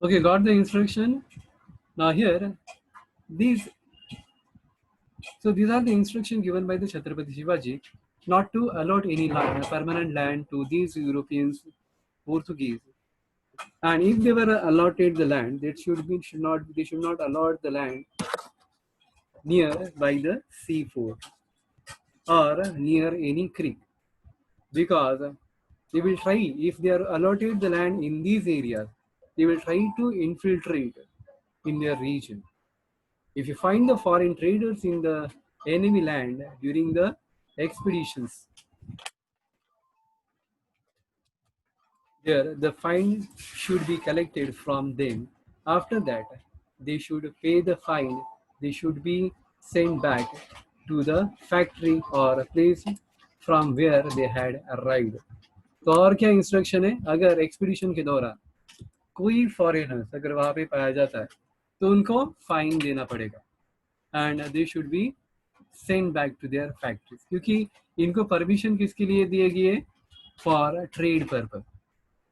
Okay, got the instruction. Now here, these these are the instruction given by the Chhatrapati Shivaji not to allot any land, permanent land to these Europeans, Portuguese. And if they were allotted the land, they should not allot the land near by the seaford or near any creek, because they will try, if they are allotted the land in these areas, they will try to infiltrate in their region. If you find the foreign traders in the enemy land during the expeditions, there the fine should be collected from them. After that, they should pay the fine. They should be sent back to the factory or place from where they had arrived. तो और क्या instruction है, अगर expedition के दौरान कोई foreigners अगर वहां पे पाया जाता है तो उनको फाइन देना पड़ेगा and they should be send back to their factories, क्योंकि इनको परमिशन किसके लिए दिए गए, for trade purpose.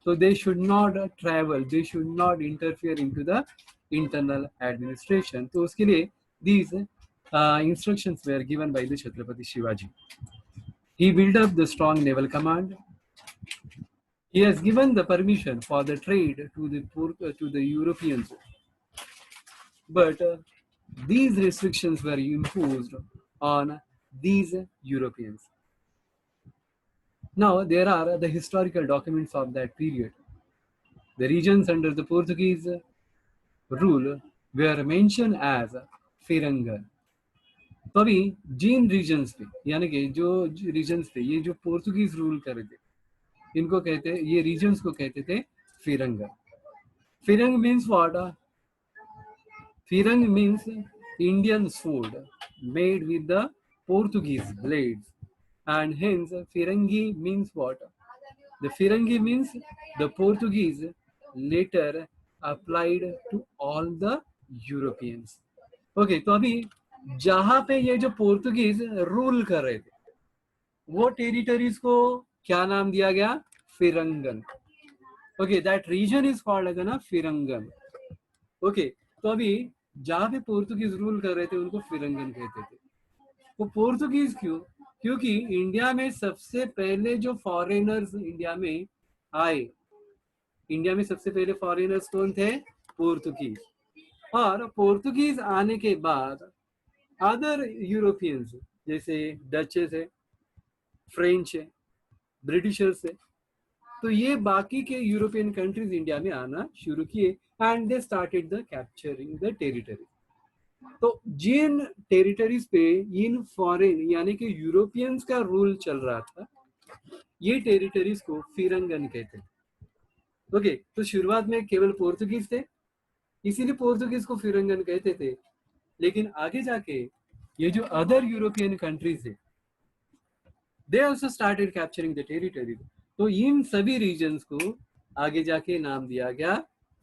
So they should not travel, they should not interfere into the internal administration. तो उसके लिए these instructions were given by the Chhatrapati Shivaji. He built up the strong naval command. He has given the permission for the trade to the Europeans, but these restrictions were imposed on these Europeans. Now there are the historical documents of that period. The regions under the Portuguese rule were mentioned as फिरंगन. तो अभी जिन regions पे, यानी कि जो regions पे ये जो Portuguese rule कर रहे थे, इनको कहते, ये रीजन्स को कहते थे फिरंगन. फिरंग मीन्स व्हाट? फिरंग means Indian sword made with the Portuguese blades, and hence Firangi means what? The Firangi means the Portuguese later applied to all the Europeans. Okay, तो अभी जहां पे ये जो पोर्तुगीज रूल कर रहे थे वो टेरिटरीज को क्या नाम दिया गया? Firangan. Okay, that region is called as ना फिरंगन. ओके, तो अभी जहां पे पोर्तुगीज रूल कर रहे थे उनको फिरंगन कहते थे. वो पोर्तुगीज क्यों? क्योंकि इंडिया में सबसे पहले जो फॉरेनर्स इंडिया में आए, इंडिया में सबसे पहले फॉरेनर्स कौन थे? पोर्तुगीज. और पोर्तुगीज आने के बाद अदर यूरोपियंस जैसे डचेस है, फ्रेंच है, ब्रिटिशर्स है, तो ये बाकी के यूरोपियन कंट्रीज इंडिया में आना शुरू किए and they started the capturing the territory. तो जिन टेरिटरीज पे इन फॉरेन यानी कि यूरोपियंस का रूल चल रहा था, ये टेरिटरीज को फिरंगन कहते हैं. ओके, तो शुरुआत में केवल पोर्तुगीज थे, इसीलिए पोर्तुगीज को फिरंगन कहते थे. लेकिन आगे जाके ये जो अदर यूरोपियन कंट्रीज है, they also started capturing the territory. तो इन सभी रीजन्स को आगे जाके नाम दिया गया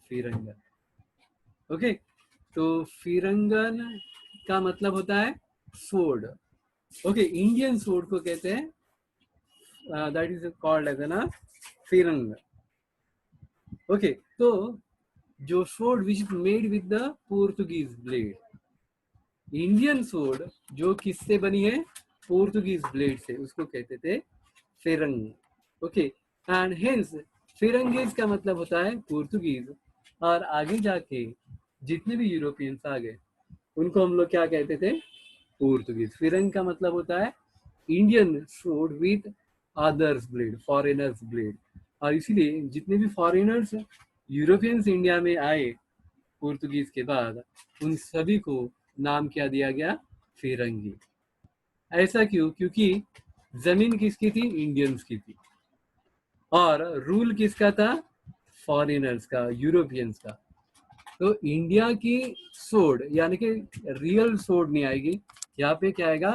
फिरंगन. ओके, तो फिरंगन का मतलब होता है स्वॉर्ड. ओके, इंडियन स्वॉर्ड को कहते हैं, दैट इज कॉल्ड एज ना फिरंगन. ओके, तो जो sword which is made with the Portuguese blade, Indian sword जो किससे बनी है? पोर्तुगीज ब्लेड से, उसको कहते थे फिरंग. ओके, एंड हेंस फिरंगीज का मतलब होता है पोर्तुगीज. और आगे जाके जितने भी यूरोपियंस आ गए उनको हम लोग क्या कहते थे? पोर्तुगीज. फिरंग का मतलब होता है Indian sword with others blade, foreigners blade. और इसीलिए जितने भी फॉरेनर्स यूरोपियंस इंडिया में आए पोर्तुगीज के बाद, उन सभी को नाम क्या दिया गया? फिरंगी. ऐसा क्यों? क्योंकि जमीन किसकी थी? इंडियंस की थी. और रूल किसका था? फॉरेनर्स का, यूरोपियंस का. तो इंडिया की सोड यानी कि रियल सोड नहीं आएगी यहाँ पे. क्या आएगा?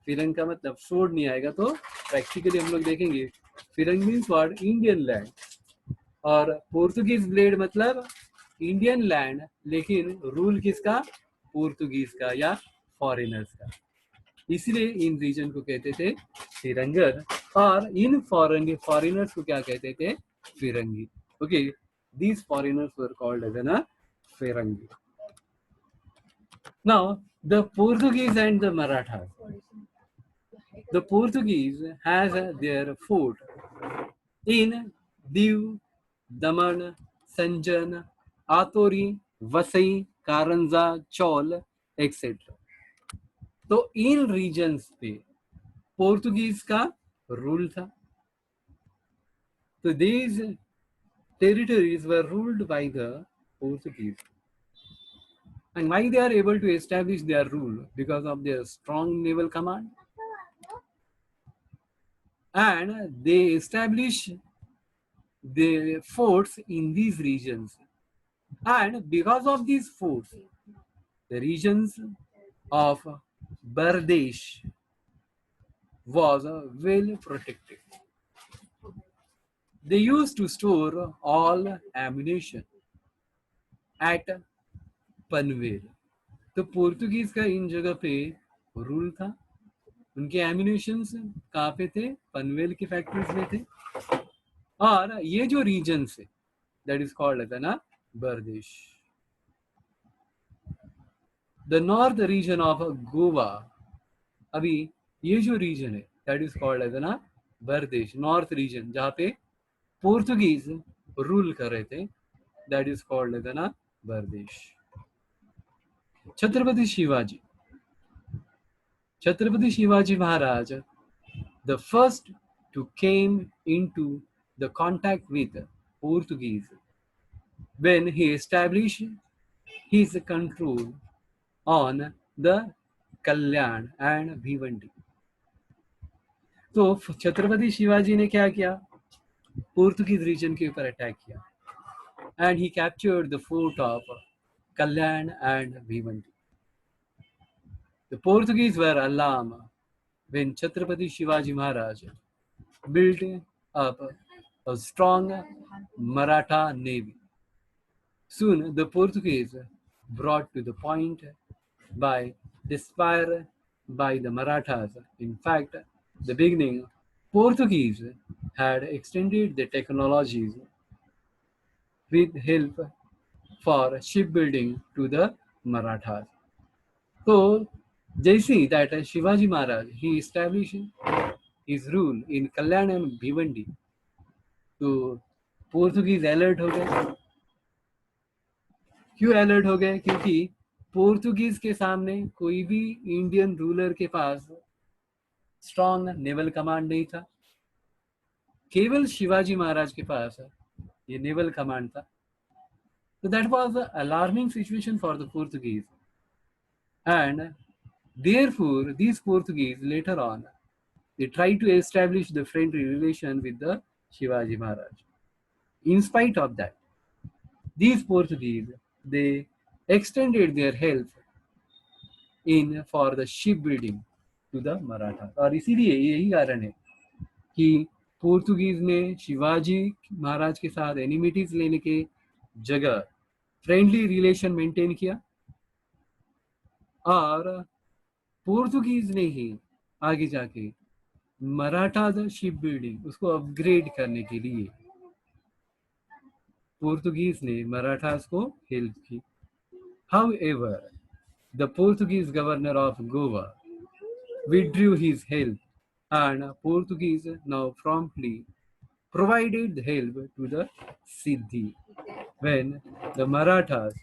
फिरंग का मतलब सोड नहीं आएगा. तो प्रैक्टिकली हम लोग देखेंगे फिरंग मीन्स व्हाट? Indian land. और पोर्तुगीज ब्लेड मतलब इंडियन लैंड, लेकिन रूल किसका? पोर्तुगीज का या फॉरेनर्स का. इसलिए इन रीजन को कहते थे फिरंगर, और इन फॉरेनर्स को क्या कहते थे? फिरंगी. Okay, These foreigners were called as a Ferengi. Now, the Portuguese and the Marathas. The Portuguese has their fort in Diu, Daman, Sanjan, Atori, Vasai, Karanza, Chol, etc. तो इन रीजन्स पे पोर्तुगीज का रूल था. तो these territories were ruled by the Portuguese. And why they are able to establish their rule? Because of their strong naval command. And they establish the forts in these regions. And because of these forts, the regions of Bardesh was well protected. They used to store all ammunition at Panvel. तो पोर्तुगीज का इन जगह पे rule था. उनके ammunitions कहाँ पे थे? पनवेल की फैक्ट्रीज में थे. और ये जो रीजन है दैट इज कॉल्ड एज ना Bardez. The north region of Goa, अभी ये जो रीजन है दैट इज कॉल्ड एज ना बरदेश. नॉर्थ रीजन जहाँ पे पोर्तुगीज रूल कर रहे थे दैट इज कॉल्ड एज ना बरदेश. Chhatrapati Shivaji. Chhatrapati Shivaji Maharaj, the first to came into the contact with Portuguese when he established his control on the Kalyan and Bhiwandi. तो छत्रपति शिवाजी ने क्या किया? पोर्तुगीज रीजन के ऊपर अटैक किया and he captured the fort of Kalyan and Bhiwandi. The Portuguese were alarmed when Chhatrapati Shivaji Maharaj built up a strong Maratha navy. Soon the Portuguese, brought to the point by despair by the Marathas. In fact, the beginning, Portuguese had extended the technologies with help for shipbuilding to the Marathas. So, Jaisi, that Shivaji Maharaj, he established his rule in Kalyan and Bhiwandi. तो Portuguese alert हो गए. क्यों alert हो गए? क्योंकि पोर्तुगीज के सामने कोई भी इंडियन रूलर के पास स्ट्रॉन्ग नेवल कमांड नहीं था. केवल शिवाजी महाराज के पास ये नेवल कमांड था. So that was an alarming situation for the Portuguese. And therefore, these Portuguese later on, they tried to establish the friendly relation with the Shivaji Maharaj. In spite of that, these Portuguese, they extended their help in for the shipbuilding to the Marathas. और इसीलिए यही कारण है कि पोर्तुगीज ने शिवाजी महाराज के साथ एनिमिटीज लेने के जगह फ्रेंडली रिलेशन मेंटेन किया और पोर्तुगीज ने ही आगे जाके मराठा शिप बिल्डिंग उसको अपग्रेड करने के लिए पोर्तुगीज ने मराठास को हेल्प की. However, the Portuguese governor of Goa withdrew his help and Portuguese now promptly provided help to the Siddhi when the Marathas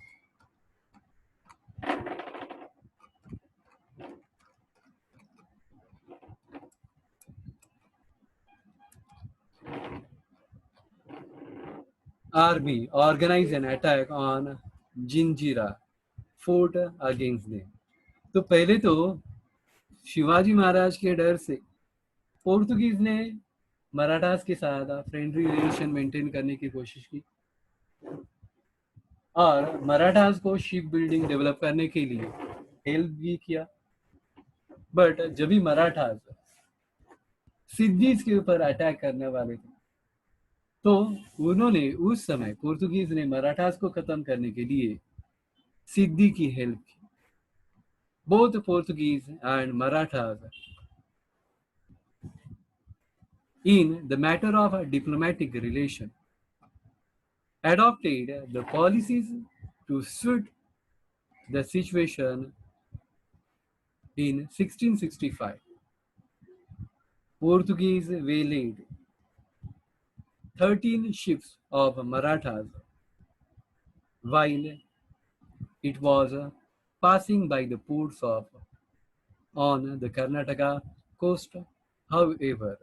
army organized an attack on Jinjira fort against them. तो पहले तो शिवाजी महाराज के डर से पोर्तुगीज ने मराठास के साथ फ्रेंडली रिलेशन मेंटेन करने की कोशिश की और मराठास को शिप बिल्डिंग डेवलप करने के लिए हेल्प भी किया. बट जब भी मराठास सिद्धीज के ऊपर अटैक करने वाले थे तो उन्होंने उस समय पोर्तुगीज ने मराठास को खत्म करने के लिए सिद्धि की हेल्प की. Both Portuguese and Marathas in the matter of a diplomatic relation adopted the policies to suit the situation. In 1665, Portuguese waylaid 13 ships of Marathas while it was passing by the ports of on the Karnataka coast. However,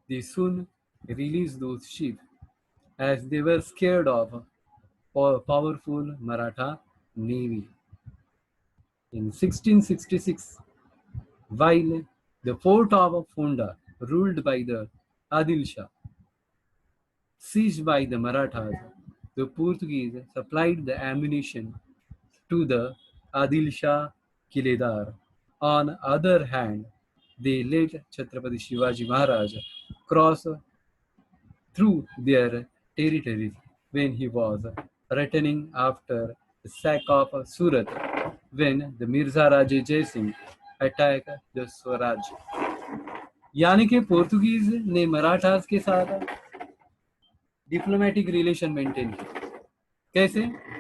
they soon released those ships as they were scared of a powerful Maratha navy. In 1666, while the fort of Fonda, ruled by the Adil Shah, seized by the Marathas, the Portuguese supplied the ammunition to the Adil Shah Kiledar. On the other hand, they let Chhatrapati Shivaji Maharaj cross through their territories when he was returning after the sack of Surat, when the Mirza Raje Jai Singh attacked the Swaraj. यानी कि पोर्तुगीज ने मराठास के साथ diplomatic relation maintain किए. कैसे?